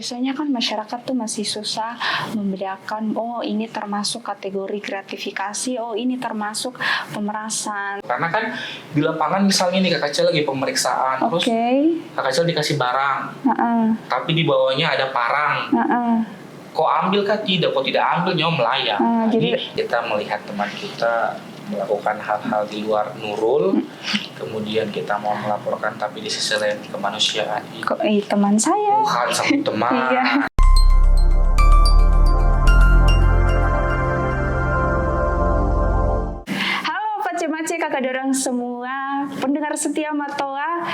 Biasanya kan masyarakat tuh masih susah membedakan, oh ini termasuk kategori gratifikasi, oh ini termasuk pemerasan. Karena kan di lapangan misalnya nih Kak Acel lagi pemeriksaan, terus Kak Acel dikasih barang, tapi di bawahnya ada parang. Kok ambil kah? Tidak, kok tidak ambil, nyawa melayang. Jadi kita melihat teman kita melakukan hal-hal di luar nurul, kemudian kita mau melaporkan, tapi di sisi lain kemanusiaan. Kok teman saya? Tuhan sama teman. Iya. Halo pace-mace kakak dorang semua, pendengar setia Matoa.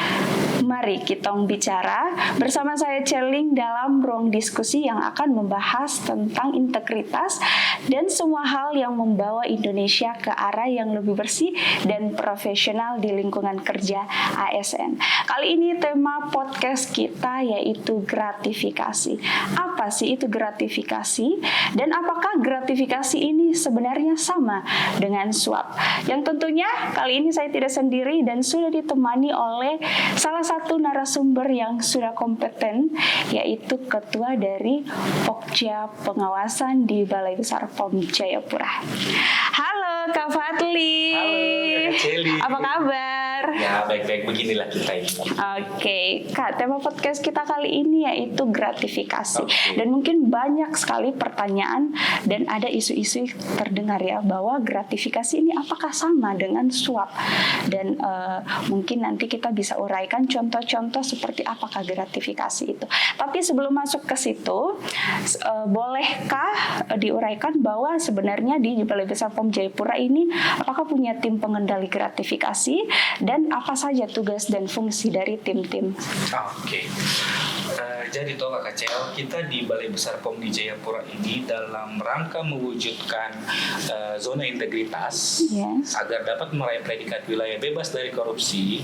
Mari kita bicara bersama saya Celing dalam ruang diskusi yang akan membahas tentang integritas dan semua hal yang membawa Indonesia ke arah yang lebih bersih dan profesional di lingkungan kerja ASN. Kali ini tema podcast kita yaitu gratifikasi. Apa sih itu gratifikasi? Dan apakah gratifikasi ini sebenarnya sama dengan suap? Yang tentunya kali ini saya tidak sendiri dan sudah ditemani oleh salah satu narasumber yang sudah kompeten, yaitu ketua dari Pokja Pengawasan di Balai Besar POM Jayapura. Halo Kak Fadli. Halo Kak Celi. Apa kabar? Ya baik-baik beginilah kita ini. Oke, Kak, tema podcast kita kali ini yaitu gratifikasi. Dan mungkin banyak sekali pertanyaan dan ada isu-isu terdengar ya bahwa gratifikasi ini apakah sama dengan suap? Dan mungkin nanti kita bisa uraikan contoh-contoh seperti apakah gratifikasi itu. Tapi sebelum masuk ke situ, bolehkah diuraikan bahwa sebenarnya di Balai Besar POM Jayapura ini apakah punya tim pengendali gratifikasi dan apa saja tugas dan fungsi dari tim-tim? Oke. Jadi toh Kak Acel, kita di Balai Besar POM di Jayapura ini dalam rangka mewujudkan zona integritas agar dapat meraih predikat wilayah bebas dari korupsi,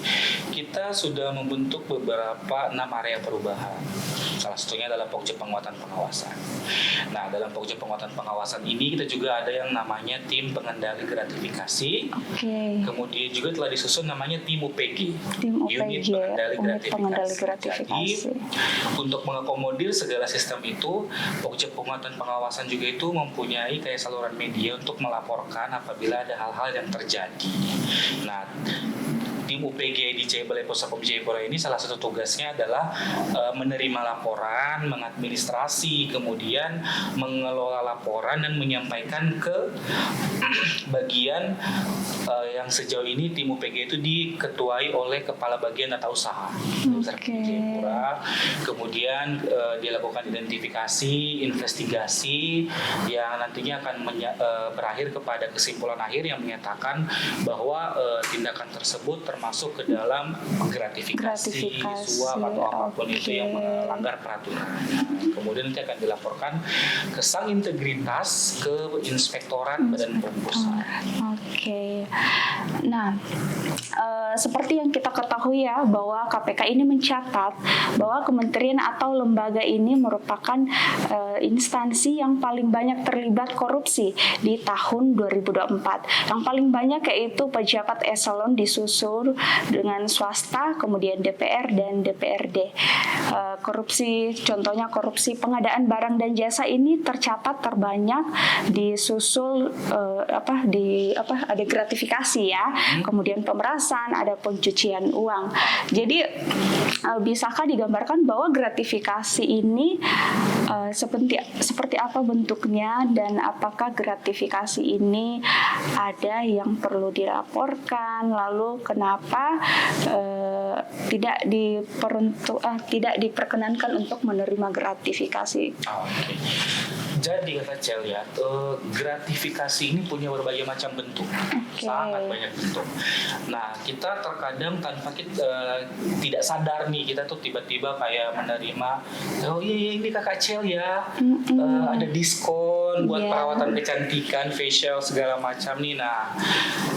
kita sudah membentuk beberapa 6 area perubahan. Salah satunya adalah Pokja Penguatan Pengawasan. Nah, dalam Pokja Penguatan Pengawasan ini kita juga ada yang namanya tim pengendali gratifikasi. Kemudian juga telah disusun namanya tim UPG. Unit Pengendali Gratifikasi. Jadi, untuk mengakomodir segala sistem itu, Pokja Penguatan Pengawasan juga itu mempunyai kayak saluran media untuk melaporkan apabila ada hal-hal yang terjadi. Nah, tim UPG di Balai Besar POM Jayapura ini salah satu tugasnya adalah menerima laporan, mengadministrasi, kemudian mengelola laporan dan menyampaikan ke bagian yang sejauh ini tim UPG itu diketuai oleh kepala bagian tata usaha Besar POM Jayapura. Kemudian dilakukan identifikasi, investigasi yang nantinya akan berakhir kepada kesimpulan akhir yang menyatakan bahwa tindakan tersebut termasuk ke dalam gratifikasi, suap atau apapun itu yang melanggar peraturan. Kemudian nanti akan dilaporkan ke Sang Integritas, ke Inspektorat Badan POM Pusat. Nah, seperti yang kita ketahui ya bahwa KPK ini mencatat bahwa kementerian atau lembaga ini merupakan instansi yang paling banyak terlibat korupsi di tahun 2024. Yang paling banyak yaitu pejabat eselon disusul dengan swasta, kemudian DPR dan DPRD. Korupsi, contohnya korupsi pengadaan barang dan jasa ini tercatat terbanyak disusul ada gratifikasi ya, kemudian pemerasan, ada pencucian uang. Jadi bisakah digambarkan bahwa gratifikasi ini seperti apa bentuknya dan apakah gratifikasi ini ada yang perlu dilaporkan, lalu kenapa tidak diperkenankan untuk menerima gratifikasi? Jadi kata Cel ya, gratifikasi ini punya berbagai macam bentuk, sangat banyak bentuk. Nah, kita terkadang tanpa kita tidak sadar nih, kita tuh tiba-tiba kayak menerima, oh iya ini Kakak Cel ya, ada diskon buat perawatan kecantikan, facial segala macam nih. Nah,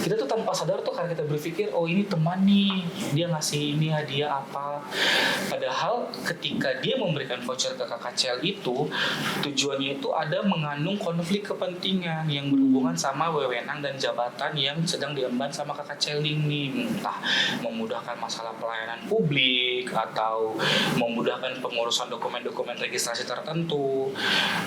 kita tuh tanpa sadar tuh karena kita berpikir, oh ini teman nih, dia ngasih ini hadiah apa. Padahal ketika dia memberikan voucher ke Kakak Cel itu, tujuannya itu ada mengandung konflik kepentingan yang berhubungan sama wewenang dan jabatan yang sedang diemban sama kakak Celing nih, entah memudahkan masalah pelayanan publik atau memudahkan pengurusan dokumen-dokumen registrasi tertentu.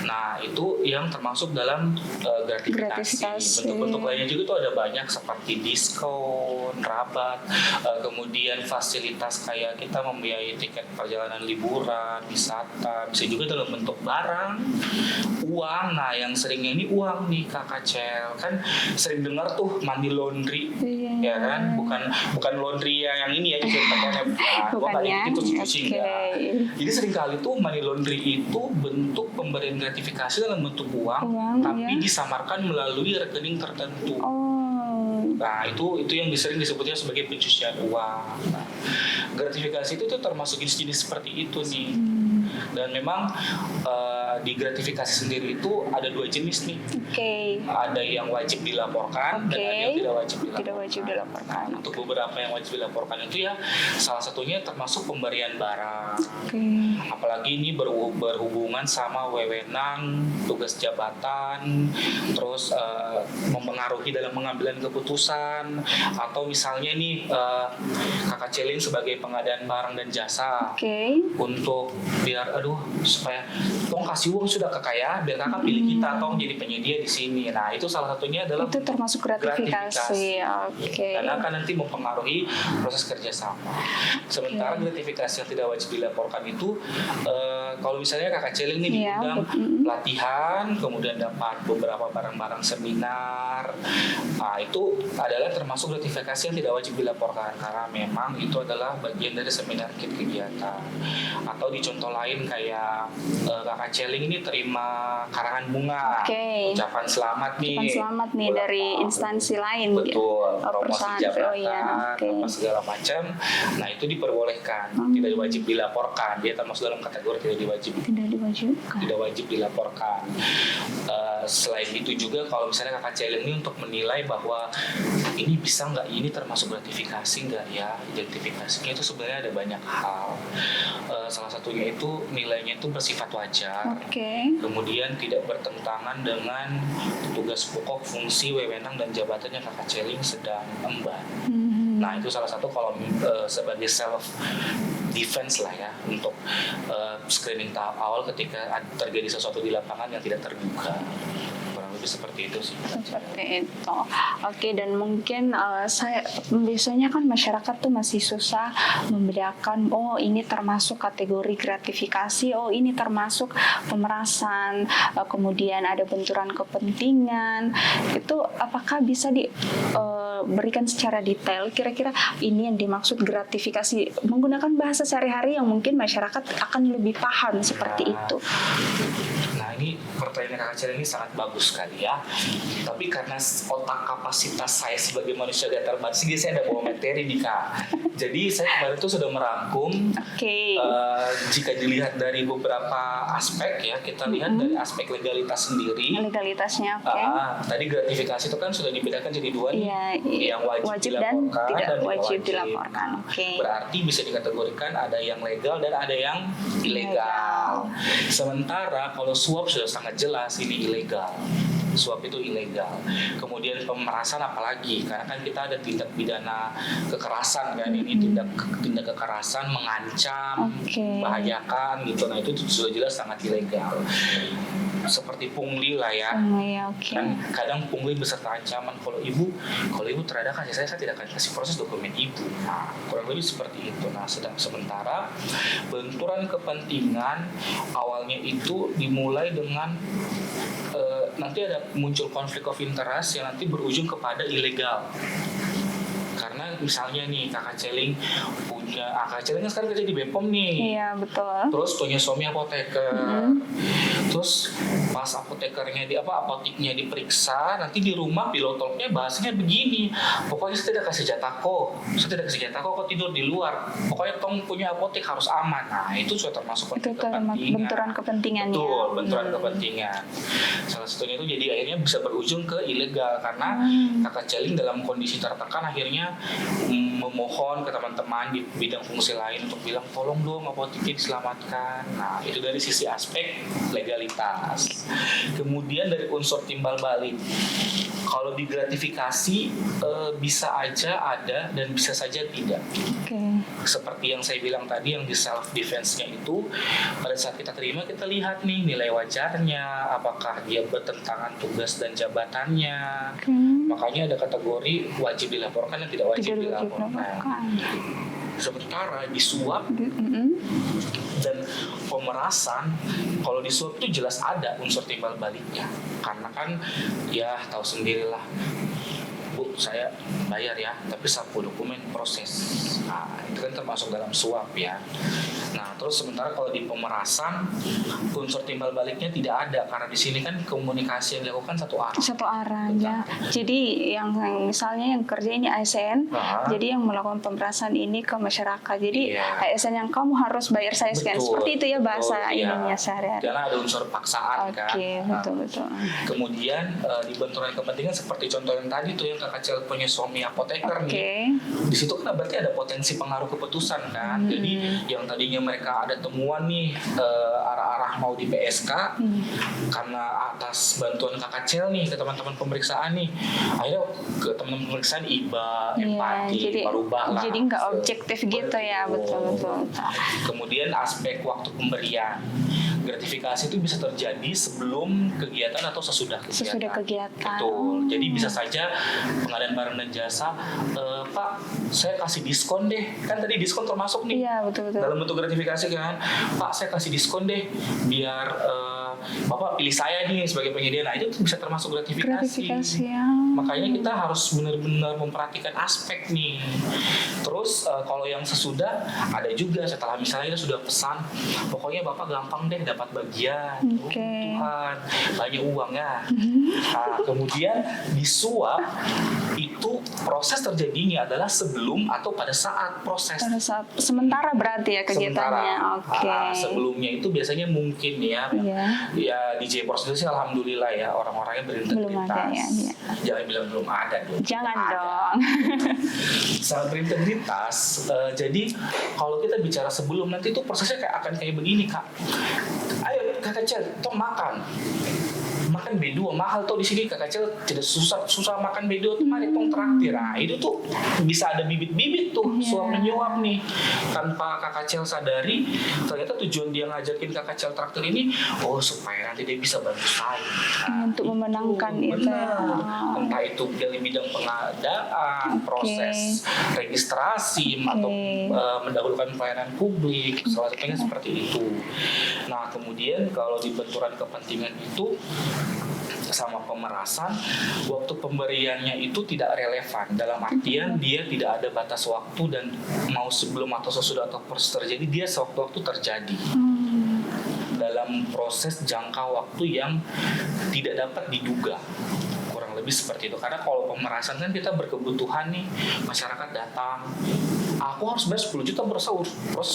Nah, itu yang termasuk dalam gratifikasi. Bentuk-bentuk lainnya juga tuh ada banyak seperti diskon, rabat, kemudian fasilitas kayak kita membiayai tiket perjalanan liburan, wisata, bisa juga dalam bentuk barang, uang. Nah, yang seringnya ini uang nih Kakak Cel, kan sering dengar tuh money laundry, ya kan? Bukan laundry yang ini ya, cuci pakaiannya, gua nggak itu cuci enggak. Jadi seringkali tuh money laundry itu bentuk pemberian gratifikasi dalam bentuk uang tapi disamarkan melalui rekening tertentu. Nah, itu yang sering disebutnya sebagai pencucian uang. Nah, gratifikasi itu tuh termasuk jenis-jenis seperti itu nih. Dan memang di gratifikasi sendiri itu ada 2 jenis nih. Ada yang wajib dilaporkan dan ada yang tidak wajib dilaporkan. Untuk beberapa yang wajib dilaporkan itu ya salah satunya termasuk pemberian barang. Apalagi ini berhubungan sama wewenang, tugas jabatan, terus mempengaruhi dalam pengambilan keputusan, atau misalnya nih Kakak Celing sebagai pengadaan barang dan jasa untuk biar supaya tong kasih uang sudah ke Kakak, biar Kakak pilih kita tong jadi penyedia di sini. Nah, itu salah satunya adalah itu termasuk gratifikasi. Karena akan nanti mempengaruhi proses kerjasama. Sementara gratifikasi yang tidak wajib dilaporkan itu kalau misalnya Kakak Celing nih diundang pelatihan, kemudian dapat beberapa barang-barang seminar, nah itu adalah termasuk gratifikasi yang tidak wajib dilaporkan karena memang itu adalah bagian dari seminar kit kegiatan. Atau di contoh lain kayak Kakak Celing ini terima karangan bunga, ucapan selamat nih dari instansi lain, betul, promosi jabatan, apa segala macam. Nah, itu diperbolehkan, tidak wajib dilaporkan. Dia termasuk dalam kategori tidak wajib dilaporkan. Selain itu juga kalau misalnya Kakak Celing ini untuk menilai bahwa ini bisa nggak, ini termasuk gratifikasi nggak ya, identifikasinya itu sebenarnya ada banyak hal. Salah satunya itu nilainya itu bersifat wajar, kemudian tidak bertentangan dengan tugas pokok, fungsi, wewenang dan jabatan yang Kakak Celing sedang emban. Nah, itu salah satu kalau sebagai self defense lah ya, untuk screening tahap awal ketika terjadi sesuatu di lapangan yang tidak terduga. Seperti itu sih. Seperti itu. Dan mungkin biasanya kan masyarakat tuh masih susah membedakan, ini termasuk kategori gratifikasi, ini termasuk pemerasan, kemudian ada benturan kepentingan. Itu apakah bisa diberikan secara detail kira-kira ini yang dimaksud gratifikasi menggunakan bahasa sehari-hari yang mungkin masyarakat akan lebih paham seperti itu. Nah, ini pertanyaan Kakak Celing ini sangat bagus sekali ya. Tapi karena otak kapasitas saya sebagai manusia yang terbatas, jadi saya ada bawa materi nih Kak. Jadi saya kemarin itu sudah merangkum. Jika dilihat dari beberapa aspek ya, kita lihat dari aspek legalitas sendiri. Legalitasnya, tadi gratifikasi itu kan sudah dibedakan jadi 2 nih. Yang wajib dilaporkan dan tidak wajib dilaporkan. Berarti bisa dikategorikan ada yang legal dan ada yang ilegal. Sementara kalau suap sudah sangat jelas ini ilegal. Suap itu ilegal. Kemudian pemerasan apalagi, karena kan kita ada tindak pidana kekerasan kan, ini tindak kekerasan, mengancam, membahayakan gitu. Nah, itu sudah jelas sangat ilegal. Seperti pungli lah ya. Kan kadang pungli beserta ancaman, kalau ibu terhadap kasih saya tidak akan kasih proses dokumen ibu. Nah, kurang lebih seperti itu. Nah, sementara benturan kepentingan awalnya itu dimulai dengan nanti ada muncul konflik of interest yang nanti berujung kepada ilegal. Karena misalnya nih Kakak Celing Kakak Celing kan sekarang kerja di Bepom nih. Iya, betul. Terus punya suami apoteker. Terus pas apotekernya apoteknya diperiksa, nanti di rumah pilotolognya bahasanya begini. Pokoknya saya tidak kasih jatah kok tidur di luar. Pokoknya tong punya apotek harus aman. Nah, itu sudah termasuk benturan kepentingan. Betul, benturan kepentingan. Salah satunya itu jadi akhirnya bisa berujung ke ilegal karena Kakak Celing dalam kondisi tertekan akhirnya misalnya memohon ke teman-teman di bidang fungsi lain untuk bilang tolong dong apoteknya diselamatkan. Nah, itu dari sisi aspek legalitas. Kemudian dari unsur timbal balik. Kalau digratifikasi bisa aja ada dan bisa saja tidak. Seperti yang saya bilang tadi, yang di self defense-nya itu pada saat kita terima kita lihat nih nilai wajarnya, apakah dia bertentangan tugas dan jabatannya. Makanya ada kategori wajib dilaporkan dan tidak wajib dilaporkan. Sementara di suap dan pemerasan, kalau di suap itu jelas ada unsur timbal baliknya, karena kan ya tahu sendirilah, Bu, saya bayar ya, tapi sapu dokumen proses. Nah, itu kan termasuk dalam suap ya. Nah, terus sementara kalau di pemerasan unsur timbal baliknya tidak ada, karena di sini kan komunikasi yang dilakukan satu arah. Satu arah ya. Jadi yang misalnya yang kerja ini ASN, jadi yang melakukan pemerasan ini ke masyarakat. Jadi ASN yang kamu harus bayar saya sekian. Seperti itu ya bahasa ininya sehari-hari. Karena ada unsur paksaan kan. Betul. Kemudian di benturan kepentingan seperti contoh yang tadi tuh yang Kak Kecil punya suami apoteker nih. Di situ kan berarti ada potensi pengaruh keputusan kan. Jadi yang tadinya mereka ada temuan nih arah-arah mau di PSK karena atas bantuan Kak Kecil nih ke teman-teman pemeriksaan nih, akhirnya ke teman-teman pemeriksaan empati, merubah lah. Jadi nggak objektif gitu ya, betul. Kemudian aspek waktu pemberian. Gratifikasi itu bisa terjadi sebelum kegiatan atau sesudah kegiatan. Betul. Jadi bisa saja pengadaan barang dan jasa, Pak, saya kasih diskon deh. Kan tadi diskon termasuk nih. Iya, betul. Dalam bentuk gratifikasi kan. Pak, saya kasih diskon deh biar Bapak pilih saya nih sebagai penyedia. Nah, itu bisa termasuk gratifikasi. Makanya kita harus benar-benar memperhatikan aspek nih. Terus kalau yang sesudah ada juga setelah misalnya kita sudah pesan, pokoknya Bapak gampang deh dapat bagian. Tuhan, banyak uang ya. Nah, kemudian di suap itu proses terjadinya adalah sebelum atau pada saat proses. Pada saat sementara berarti ya kegiatannya. Sebelumnya itu biasanya mungkin ya DJ Pros itu sih alhamdulillah ya orang-orangnya berintegritas. Belum ada ya. Jangan bilang belum ada dong. Jangan dong. Sangat berintegritas. Jadi kalau kita bicara sebelum, nanti itu prosesnya akan kayak begini, Kak. Ayo Kak Kecil, tong makan B2 mahal tuh di sini. Kak Kecil tidak susah makan B2 tuh, mari tong traktir. Nah, itu tuh bisa ada bibit-bibit tuh suap menyuap nih tanpa Kak Kecil sadari. Ternyata tujuan dia ngajakin Kak Kecil traktir ini supaya nanti dia bisa bantu saya untuk memenangkan itu. Entah itu dari bidang pengadaan, proses registrasi atau mendahulukan pelayanan publik, salah satunya seperti itu. Nah, kemudian kalau di benturan kepentingan itu sama pemerasan, waktu pemberiannya itu tidak relevan, dalam artian dia tidak ada batas waktu dan mau sebelum atau sesudah atau proses terjadi, dia sewaktu-waktu terjadi dalam proses jangka waktu yang tidak dapat diduga, kurang lebih seperti itu. Karena kalau pemerasan kan kita berkebutuhan nih, masyarakat datang, aku harus bayar 10 juta proses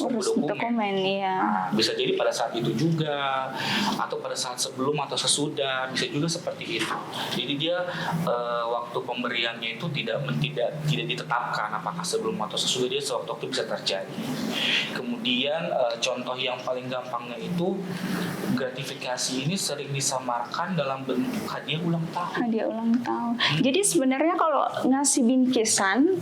dokumen. Nah, bisa jadi pada saat itu juga, atau pada saat sebelum atau sesudah, bisa juga seperti itu. Jadi dia waktu pemberiannya itu tidak ditetapkan apakah sebelum atau sesudah, dia sewaktu-waktu bisa terjadi. Kemudian contoh yang paling gampangnya itu gratifikasi ini sering disamarkan dalam bentuk hadiah ulang tahun. Jadi sebenarnya kalau ngasih bingkisan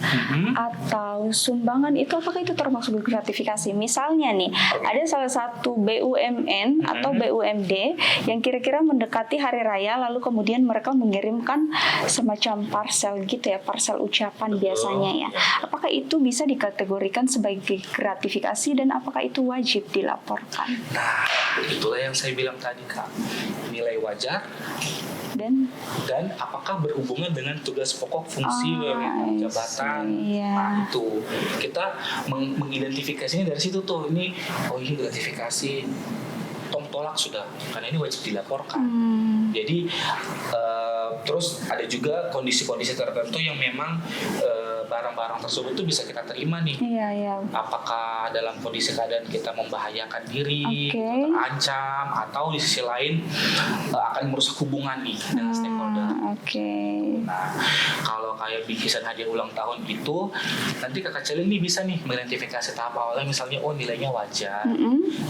atau sumbangan itu, apakah itu termasuk gratifikasi? Misalnya nih, ada salah satu BUMN atau BUMD yang kira-kira mendekati hari raya, lalu kemudian mereka mengirimkan semacam parcel gitu ya, parcel ucapan biasanya ya. Apakah itu bisa dikategorikan sebagai gratifikasi dan apakah itu wajib dilaporkan? Nah, itulah yang saya bilang tadi, Kak. Nilai wajar dan apakah berhubungan dengan tugas pokok fungsi jabatan. Nah, itu kita mengidentifikasinya dari situ tuh. Ini gratifikasi, tong tolak sudah, karena ini wajib dilaporkan. Jadi terus ada juga kondisi-kondisi tertentu yang memang barang-barang tersebut tuh bisa kita terima nih. Apakah dalam kondisi keadaan kita membahayakan diri, terancam, atau di sisi lain akan merusak hubungan nih dengan stakeholder Oke. Nah, kalau kayak bingkisan hadiah ulang tahun itu, nanti kakak Cel ini bisa nih mengidentifikasi tahap awalnya, misalnya nilainya wajar,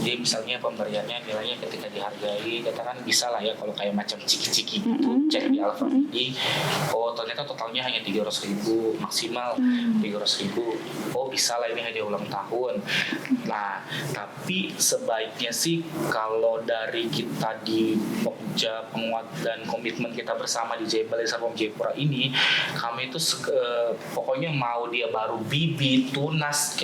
jadi misalnya pemberiannya nilainya ketika dihargai, katakan bisa lah ya kalau kayak macam ciki-ciki gitu, cek di Alfa ini, ternyata totalnya hanya 300.000, maksimal 300.000, bisa lah ini hadiah ulang tahun. Nah, tapi sebaiknya sih kalau dari kita di Pokja Penguat dan komitmen kita bersama di Balai Besar POM Jayapura ini, kami itu pokoknya mau dia baru bibit, tunas,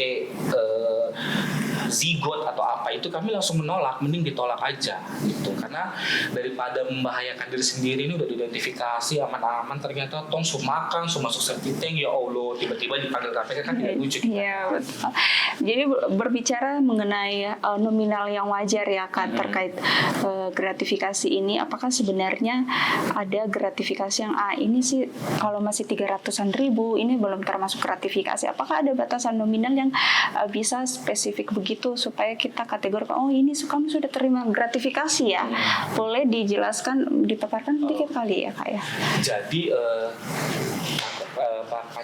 zigot atau apa itu kami langsung menolak, mending ditolak aja gitu, karena daripada membahayakan diri sendiri, ini udah diidentifikasi aman-aman ternyata tong sumakan masuk septic tank, ya Allah tiba-tiba dipanggil KPK kan tidak lucu. Iya betul. Jadi berbicara mengenai nominal yang wajar ya Kak, terkait gratifikasi ini, apakah sebenarnya ada gratifikasi yang ini sih kalau masih 300-an ribu ini belum termasuk gratifikasi, apakah ada batasan nominal yang bisa spesifik begitu supaya kita kategorikan ini kamu sudah terima gratifikasi ya? Boleh dijelaskan, dipaparkan sedikit kali ya Kak ya? Jadi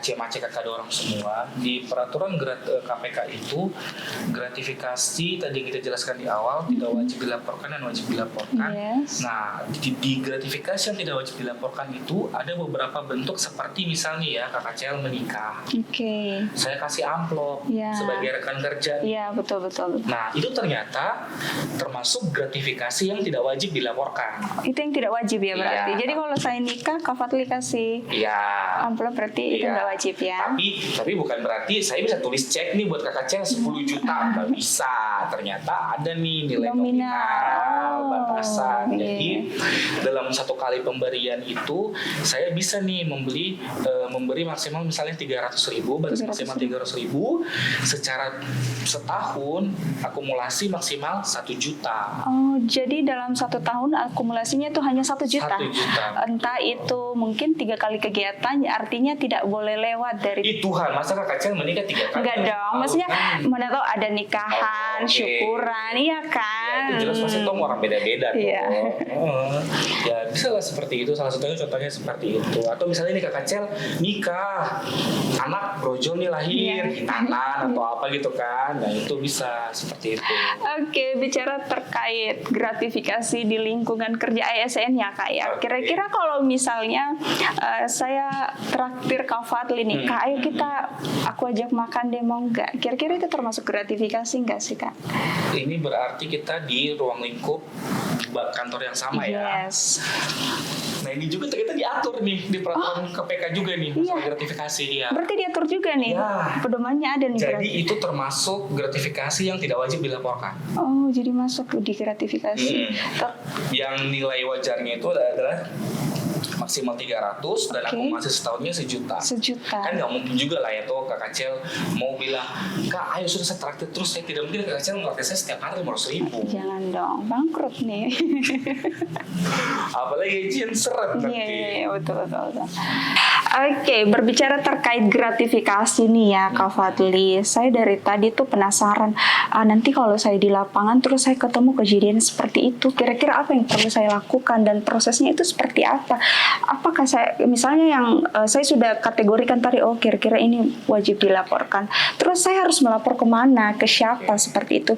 Pace kakak orang semua di peraturan KPK itu gratifikasi tadi yang kita jelaskan di awal tidak wajib dilaporkan dan wajib dilaporkan. Nah, di gratifikasi yang tidak wajib dilaporkan itu ada beberapa bentuk, seperti misalnya ya kakak Cel menikah. Saya kasih amplop sebagai rekan kerja. Iya betul. Nah, itu ternyata termasuk gratifikasi yang tidak wajib dilaporkan. Itu yang tidak wajib ya berarti. Jadi kalau saya nikah Kak Fadli kasih amplop berarti itu nggak wajib ya. Tapi bukan berarti saya bisa tulis cek nih buat kakak Cel 10 juta, nggak bisa. Ternyata ada nih nilai nominal batasan. Jadi dalam satu kali pemberian itu saya bisa nih memberi maksimal misalnya 300.000, batas maksimal 300.000, secara setahun akumulasi maksimal 1 juta. Jadi dalam 1 tahun akumulasinya itu hanya 1 juta. 1 juta. Entah itu mungkin 3 kali kegiatan, artinya tidak boleh lewat dari. Tuhan, masa kakak Cel menikah 3 kali? Enggak dong, maksudnya mana tahu ada nikahan, syukuran, iya kan? Itu jelas pasti tuh orang beda-beda tuh. Ya bisa lah seperti itu, salah satunya contohnya seperti itu. Atau misalnya nih kakak Cel nikah, anak brojol nih lahir, hitanan atau apa gitu kan. Nah itu bisa seperti itu. Oke, bicara terkait gratifikasi di lingkungan kerja ASN ya Kak ya. Kira-kira kalau misalnya saya traktir Kak Fadli nih, Kak ayo aku ajak makan deh, mau nggak? Kira-kira itu termasuk gratifikasi nggak sih Kak? Ini berarti kita di ruang lingkup kantor yang sama ya. Nah ini juga ternyata diatur nih di peraturan KPK juga nih masalah gratifikasi ya. Berarti diatur juga nih, pedomannya ada nih. Jadi itu termasuk gratifikasi yang tidak wajib dilaporkan. Jadi masuk di gratifikasi. Yang nilai wajarnya itu adalah maksimal 300 dan akumulasi setahunnya 1 juta. Kan nggak mungkin juga lah ya tuh kakak Cel mau bilang, Kak ayo sudah saya traktir terus, saya tidak mungkin kakak Cel ngelatih saya setiap hari 500.000. Jangan dong, bangkrut nih. Apalagi izin seret nanti. Iya, betul. Oke, berbicara terkait gratifikasi nih ya Kak Fadli, saya dari tadi tuh penasaran, nanti kalau saya di lapangan terus saya ketemu kejadian seperti itu, kira-kira apa yang perlu saya lakukan dan prosesnya itu seperti apa? Apakah saya, misalnya yang saya sudah kategorikan tadi, kira-kira ini wajib dilaporkan, terus saya harus melapor kemana, ke siapa, seperti itu.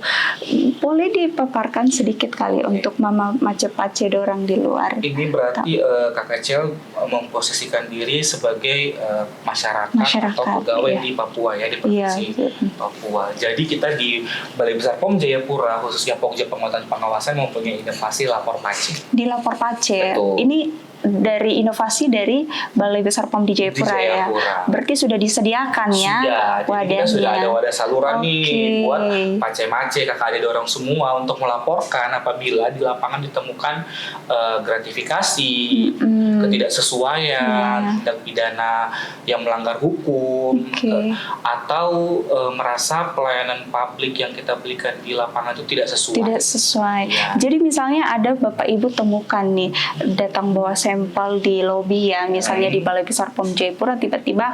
Boleh dipaparkan sedikit kali untuk Mama Pace dorang di luar. Ini berarti kakak Cel memposisikan diri sebagai masyarakat atau pegawai di Papua ya, di provinsi Papua. Jadi kita di Balai Besar POM Jayapura, khususnya Pokja Penguatan Pengawasan, mempunyai inovasi lapor Pace. Di lapor Pace. Ini dari inovasi dari Balai Besar POM di Jayapura ya. Berarti sudah disediakan ya wadahnya. Kita sudah ada wadah saluran nih buat pace-mace kakak adik orang semua untuk melaporkan apabila di lapangan ditemukan gratifikasi, ketidaksesuaian, tindak pidana yang melanggar hukum, atau merasa pelayanan publik yang kita berikan di lapangan itu tidak sesuai. Ya. Jadi misalnya ada Bapak Ibu temukan nih, datang bawa sampel di lobby ya, misalnya di Balai Besar POM Jayapura tiba-tiba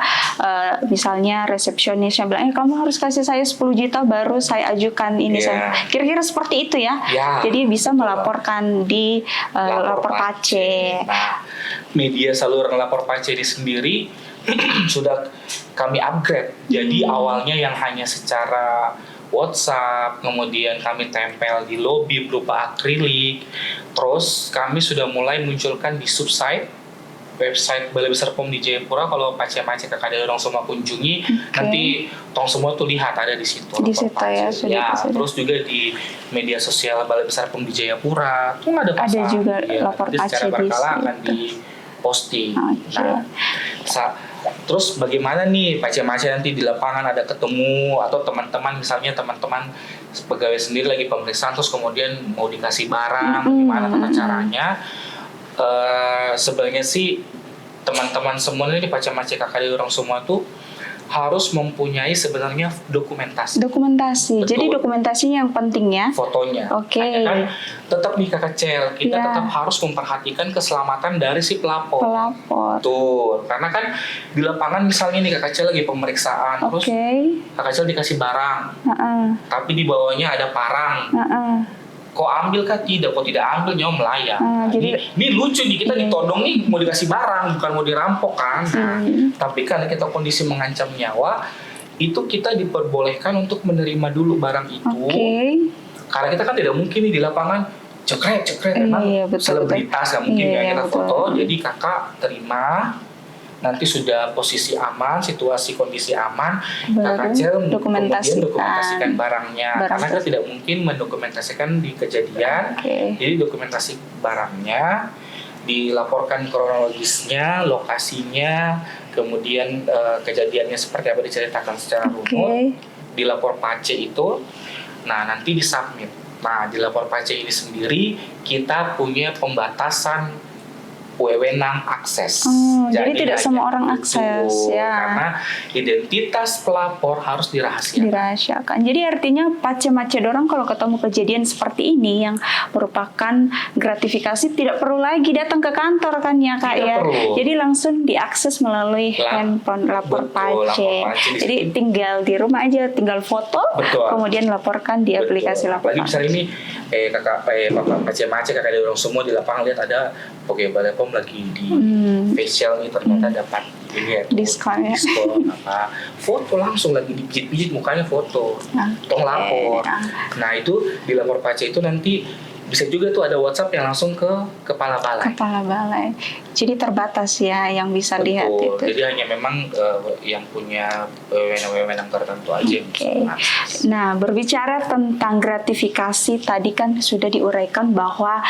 misalnya resepsionisnya bilang, kamu harus kasih saya 10 juta baru saya ajukan ini. Kira-kira seperti itu ya. Jadi bisa melaporkan di lapor pace. Nah, media saluran lapor pace ini sendiri sudah kami upgrade. Jadi awalnya yang hanya secara WhatsApp, kemudian kami tempel di lobby berupa akrilik. Terus kami sudah mulai munculkan di website Balai Besar POM di Jayapura. Kalau pace-pace kakak orang semua kunjungi, nanti tong semua tuh lihat ada di situ. Di situ ya, sudah. Terus juga di media sosial Balai Besar POM di Jayapura tuh ada juga lapor pace secara berkala akan di posting. Terus bagaimana nih pace-pace nanti di lapangan ada ketemu atau teman-teman, misalnya teman-teman pegawai sendiri lagi pemeriksaan terus kemudian mau dikasih barang, gimana tata caranya? Sebenarnya sih teman-teman semuanya di pace-pace kakak orang semua tuh harus mempunyai sebenarnya dokumentasi. Betul. Jadi dokumentasinya yang penting ya. Fotonya. Hanya kan tetap nih kakak Cel, kita tetap harus memperhatikan keselamatan dari si pelapor. Tuh, karena kan di lapangan misalnya nih kakak Cel lagi pemeriksaan, terus kakak Cel dikasih barang, tapi di bawahnya ada parang. Kok ambil kah tidak? Kok tidak ambil nyawa melayang. Ini lucu nih, kita ditodong nih mau dikasih barang, bukan mau dirampok kan. Tapi karena kita kondisi mengancam nyawa, itu kita diperbolehkan untuk menerima dulu barang itu. Karena kita kan tidak mungkin nih di lapangan cekrek emang selebritas, gak mungkin kita foto. Jadi kakak terima, nanti sudah posisi aman, situasi kondisi aman, kakak Cel kemudian dokumentasikan barangnya. Karena kita tidak mungkin mendokumentasikan di kejadian, jadi dokumentasi barangnya, dilaporkan kronologisnya, lokasinya, kemudian kejadiannya seperti apa diceritakan secara runut, dilapor pace itu, nah nanti disubmit. Nah di lapor pace ini sendiri kita punya pembatasan wewenang akses. Jadi tidak semua orang akses ya. Karena identitas pelapor harus dirahasiakan. Jadi artinya pace-pace dorang kalau ketemu kejadian seperti ini yang merupakan gratifikasi tidak perlu lagi datang ke kantor kan ya Kak ya. Jadi langsung diakses melalui handphone lapor pace. Jadi tinggal di rumah aja, tinggal foto, kemudian laporkan di aplikasi lapor pace. Lagi misalnya ini Bapak pace-pace kakak ada orang semua di lapangan lihat ada Balai POM lagi di facial ini ternyata dapat ini ya diskon apa, foto langsung lagi dipijit mukanya foto, tong lapor. Nah itu di lapor pace itu nanti bisa juga tuh ada WhatsApp yang langsung ke kepala balai. Jadi terbatas ya yang bisa lihat itu. Jadi hanya memang yang punya wewenang tertentu aja. Nah, berbicara tentang gratifikasi tadi kan sudah diuraikan bahwa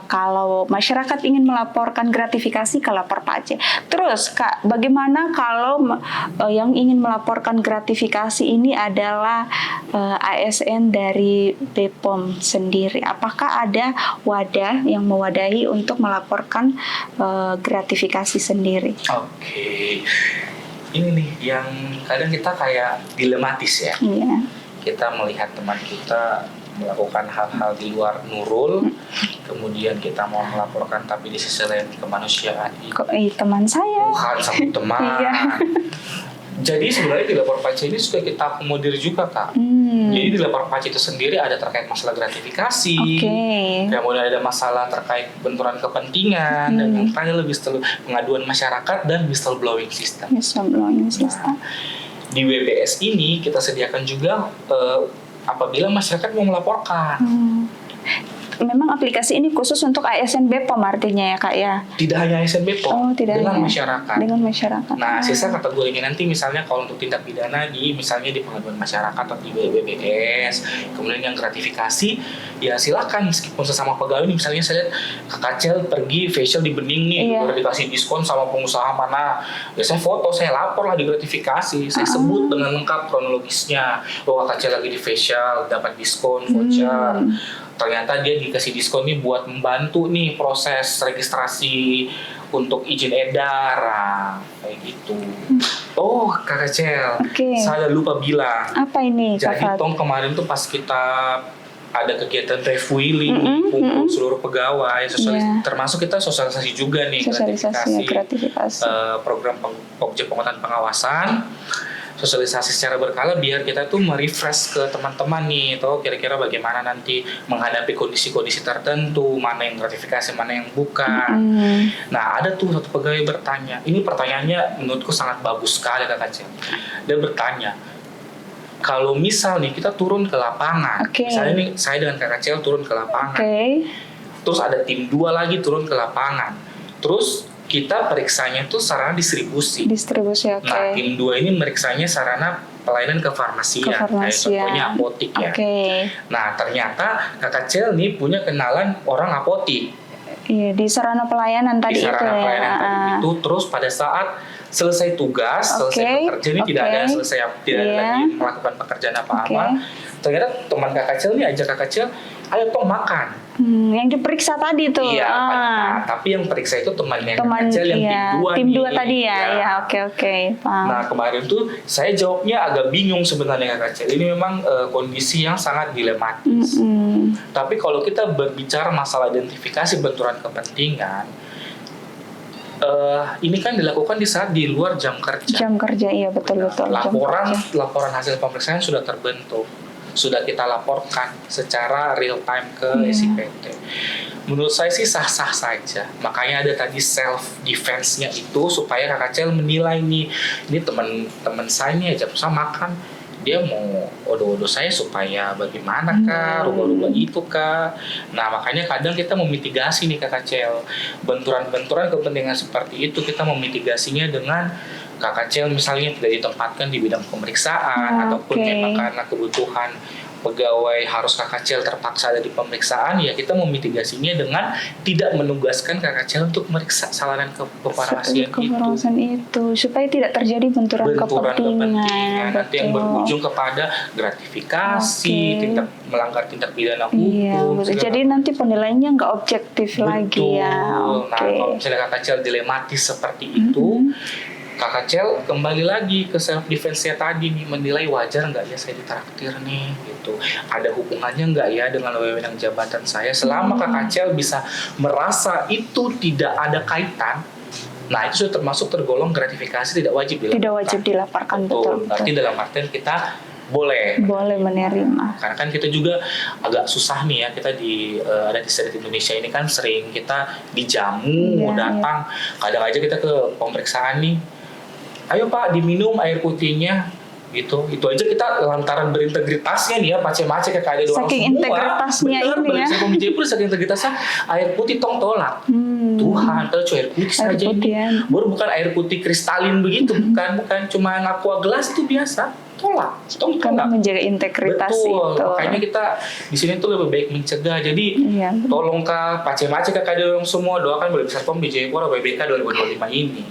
kalau masyarakat ingin melaporkan gratifikasi ke lapor pace. Terus Kak, bagaimana kalau yang ingin melaporkan gratifikasi ini adalah ASN dari BPOM sendiri? Apakah ada wadah yang mewadahi untuk melaporkan gratifikasi sendiri? Ini nih yang kadang kita kayak dilematis ya. Kita melihat teman kita melakukan hal-hal di luar nurul, kemudian kita mau melaporkan tapi di sisi lain kemanusiaan. Teman saya. Tuhan sama teman. Jadi sebenarnya di lapor pace ini sudah kita akomodir juga Kak. Jadi di lapor pace itu sendiri ada terkait masalah gratifikasi, kemudian ada masalah terkait benturan kepentingan, dan yang terakhir lebih pengaduan masyarakat dan whistleblowing system. Di WBS ini kita sediakan juga apabila masyarakat mau melaporkan. Memang aplikasi ini khusus untuk ASN BPOM artinya ya Kak ya? Tidak hanya ASN BPOM, dengan masyarakat. Nah, sisa kategorinya nanti misalnya kalau untuk tindak pidana misalnya di pengaduan masyarakat atau di WBS, kemudian yang gratifikasi, ya silakan meskipun sesama pegawai nih, misalnya saya lihat Kakak Cel pergi facial di Bening nih, udah dikasih diskon sama pengusaha mana, ya saya foto, saya lapor lah di gratifikasi, saya sebut dengan lengkap kronologisnya, Kakak Cel lagi di facial dapat diskon voucher. Ternyata dia dikasih diskon nih buat membantu nih proses registrasi untuk izin edar, kayak gitu. Kakak Cel, saya lupa bilang. Apa ini? Jadi kemarin tuh pas kita ada kegiatan refuiling, kumpul seluruh pegawai, termasuk kita sosialisasi juga nih, gratifikasi. Program objek penguatan pengawasan, sosialisasi secara berkala biar kita tuh merefresh ke teman-teman nih, tuh kira-kira bagaimana nanti menghadapi kondisi-kondisi tertentu, mana yang gratifikasi, mana yang bukan. Nah, ada tuh satu pegawai bertanya, ini pertanyaannya menurutku sangat bagus sekali Kak Cel. Dia bertanya, kalau misal nih kita turun ke lapangan, misalnya nih saya dengan Kak Cel turun ke lapangan, terus ada tim 2 lagi turun ke lapangan, terus kita periksanya tuh sarana distribusi. Nah, tim 2 ini meriksanya sarana pelayanan kefarmasian, kayak contohnya apotik ya. Nah, ternyata Kakak Cel nih punya kenalan orang apotik. Iya, di sarana pelayanan tadi itu ya. Terus pada saat selesai tugas, selesai bekerja ini tidak ada lagi melakukan pekerjaan apa-apa. Ternyata teman Kakak Cel ini ajak Kakak Cel, ayo toh makan. Yang diperiksa tadi tuh. Iya, tapi yang periksa itu temannya Kakak Cel yang tim 2 tadi ya. Oke. Nah, kemarin tuh saya jawabnya agak bingung sebenarnya Kakak Cel. Ini memang kondisi yang sangat dilematis. Tapi kalau kita berbicara masalah identifikasi benturan kepentingan, ini kan dilakukan di saat di luar jam kerja. Jam kerja, iya betul. Laporan hasil pemeriksaan sudah terbentuk, sudah kita laporkan secara real time ke SIPT. Menurut saya sih sah-sah saja. Makanya ada tadi self defense-nya itu supaya Kakak Cel menilai nih, ini teman saya nih ajak saya makan, dia mau odo-odo saya supaya bagaimana kah, rubah-rubah itu kah. Nah, makanya kadang kita memitigasi nih Kakak Cel, benturan-benturan kepentingan seperti itu kita memitigasinya dengan Kakak Cel misalnya tidak ditempatkan di bidang pemeriksaan, ataupun memang karena kebutuhan pegawai harus Kakak Cel terpaksa ada di pemeriksaan, ya kita memitigasinya dengan tidak menugaskan Kakak Cel untuk meriksa salanan kefarmasian itu supaya tidak terjadi benturan kepentingan nanti yang berujung kepada gratifikasi, melanggar tindak pidana hukum. Jadi nanti penilaiannya nggak objektif lagi ya. Nah, kalau misalnya Kakak Cel dilematis seperti itu, Kakak Cel kembali lagi ke self defense-nya tadi nih, menilai wajar nggak ya saya ditraktir nih gitu, ada hubungannya nggak ya dengan wewenang jabatan saya. Selama Kakak Cel bisa merasa itu tidak ada kaitan, nah itu sudah termasuk tergolong gratifikasi tidak wajib dilaporkan. Betul. Berarti dalam artian kita boleh menerima. Karena kan kita juga agak susah nih ya, kita ada di Sedat Indonesia ini kan sering kita dijamu, datang. Kadang aja kita ke pemeriksaan nih, ayo Pak diminum air putihnya gitu. Itu aja kita lantaran berintegritasnya nih ya, pace-mace kayak ada doang saking semua. Integritasnya ini ya. Saking Jayapura, saking integritasnya air putih tong tolak. Tuhan, kalau air putih saja ini. Baru bukan air putih kristalin begitu, bukan cuma aqua gelas itu biasa. Tolak. Karena menjaga integritas itu. Makanya kita di sini tuh lebih baik mencegah. Jadi tolong Kak, pace-mace Kakak ada orang semua doakan Balai Besar POM di Jayapura BBK 2025 ini.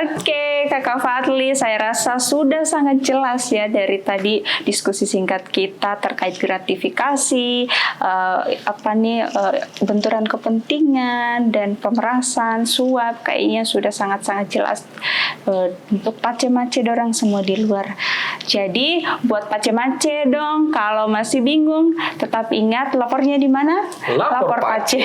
Oke, Kakak Fadli, saya rasa sudah sangat jelas ya dari tadi diskusi singkat kita terkait gratifikasi, benturan kepentingan dan pemerasan, suap, kayaknya sudah sangat-sangat jelas untuk pace-mace dorang semua di luar. Jadi buat pace-mace dong, kalau masih bingung, tetap ingat lapornya di mana? Lapor pace.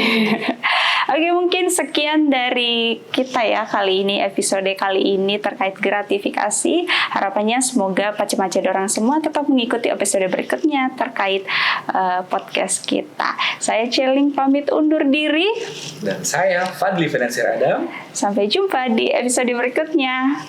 Oke, mungkin sekian dari kita ya kali ini, episode kali ini terkait gratifikasi. Harapannya semoga pace-mace dorang semua tetap mengikuti episode berikutnya terkait podcast kita. Saya Celing pamit undur diri. Dan saya Fadli Financier Adam. Sampai jumpa di episode berikutnya.